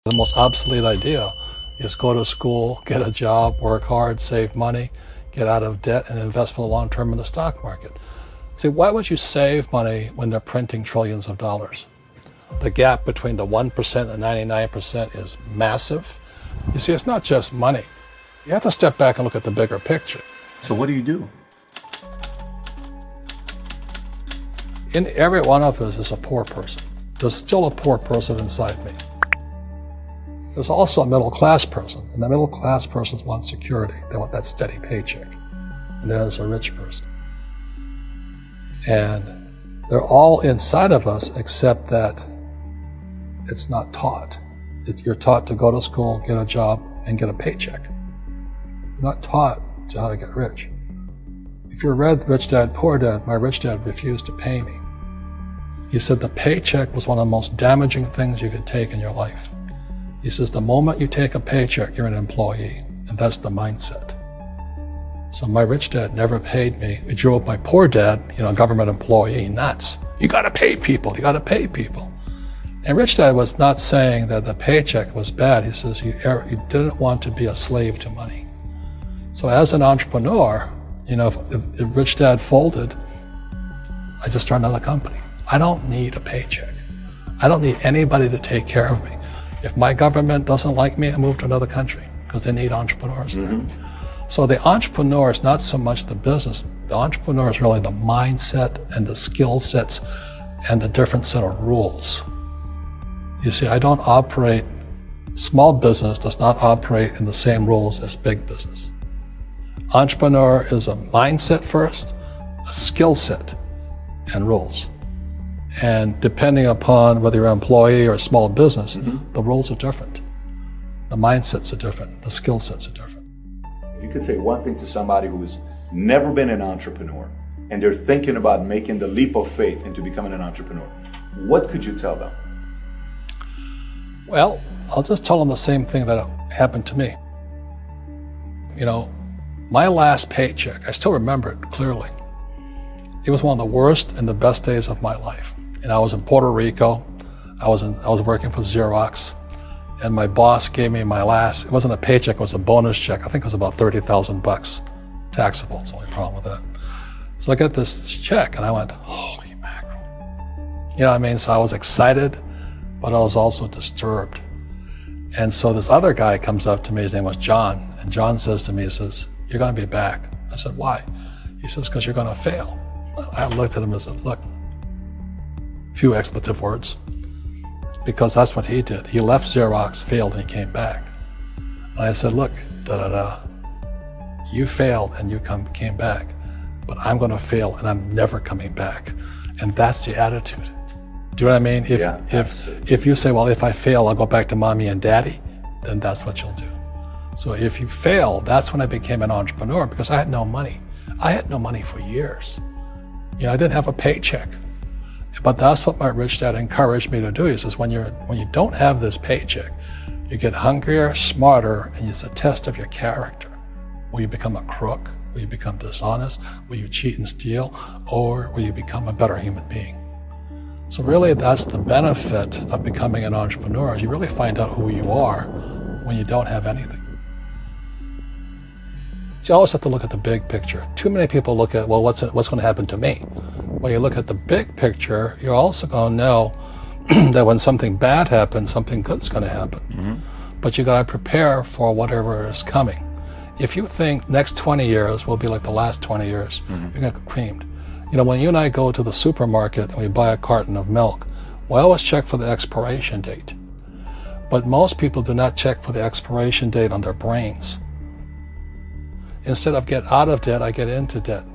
The most obsolete idea is go to school, get a job, work hard, save money, get out of debt, and invest for the long term in the stock market. See, why would you save money when they're printing trillions of dollars? The gap between the 1% and 99% is massive. You see, it's not just money. You have to step back and look at the bigger picture. So what do you do? In every one of us is a poor person. There's still a poor person inside me. There's also a middle class person, and the middle class person wants security. They want that steady paycheck. And there's a rich person. And they're all inside of us, except that it's not taught. You're taught to go to school, get a job, and get a paycheck. You're not taught to how to get rich. If you read Rich Dad, Poor Dad, my rich dad refused to pay me. He said the paycheck was one of the most damaging things you could take in your life. He says the moment you take a paycheck, you're an employee, and that's the mindset. So my rich dad never paid me. It drove my poor dad, government employee, nuts. You gotta pay people, you gotta pay people. And Rich Dad was not saying that the paycheck was bad. He says you didn't want to be a slave to money. So as an entrepreneur, if Rich Dad folded, I just started another company. I don't need a paycheck. I don't need anybody to take care of me. If my government doesn't like me, I move to another country because they need entrepreneurs there. So the entrepreneur is not so much the business. The entrepreneur is really the mindset and the skill sets and the different set of rules. You see, I don't operate, small business does not operate in the same rules as big business. Entrepreneur is a mindset first, a skill set, and rules. And depending upon whether you're an employee or a small business, the rules are different. The mindsets are different, the skill sets are different. If you could say one thing to somebody who's never been an entrepreneur and they're thinking about making the leap of faith into becoming an entrepreneur, what could you tell them? Well, I'll just tell them the same thing that happened to me. My last paycheck, I still remember it clearly. It was one of the worst and the best days of my life. And I was in Puerto Rico. I was working for Xerox, and my boss gave me my last, it wasn't a paycheck, it was a bonus check. I think it was about $30,000 taxable. It's the only problem with that. So I got this check and I went, holy mackerel. You know what I mean? So I was excited, but I was also disturbed. And so this other guy comes up to me, his name was John, and John says to me, he says, you're gonna be back. I said, why? He says, because you're gonna fail. I looked at him and said, look, few expletive words, because that's what he did. He left Xerox, failed, and he came back. And I said, look, you failed and you came back, but I'm gonna fail and I'm never coming back. And that's the attitude. Do you know what I mean? If you say, well, if I fail, I'll go back to mommy and daddy, then that's what you'll do. So if you fail, that's when I became an entrepreneur, because I had no money. I had no money for years. I didn't have a paycheck. But that's what my rich dad encouraged me to do. He says, when you don't have this paycheck, you get hungrier, smarter, and it's a test of your character. Will you become a crook? Will you become dishonest? Will you cheat and steal? Or will you become a better human being? So really, that's the benefit of becoming an entrepreneur, is you really find out who you are when you don't have anything. So you always have to look at the big picture. Too many people look at, well, what's going to happen to me? When you look at the big picture, you're also going to know that when something bad happens, something good's going to happen. But you got to prepare for whatever is coming. If you think next 20 years will be like the last 20 years, you're going to get creamed. When you and I go to the supermarket and we buy a carton of milk, we always check for the expiration date. But most people do not check for the expiration date on their brains. Instead of get out of debt, I get into debt.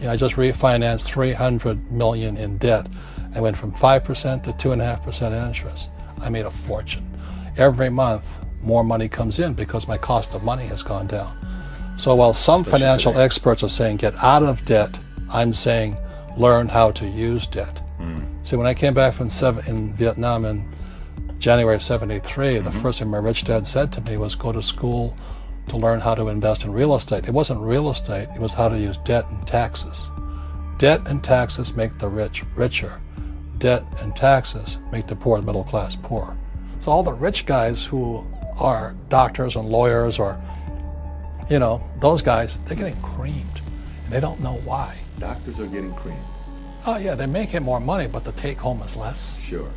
I just refinanced $300 million in debt. I went from 5% to 2.5% interest. I made a fortune. Every month, more money comes in because my cost of money has gone down. So while some financial experts are saying get out of debt, I'm saying learn how to use debt. See, when I came back from in Vietnam in January of '73, the first thing my rich dad said to me was go to school to learn how to invest in real estate. It wasn't real estate, it was how to use debt and taxes. Debt and taxes make the rich richer. Debt and taxes make the poor, the middle class, poor. So all the rich guys who are doctors and lawyers or, those guys, they're getting creamed. And they don't know why. Doctors are getting creamed. Oh yeah, they're making more money, but the take home is less. Sure.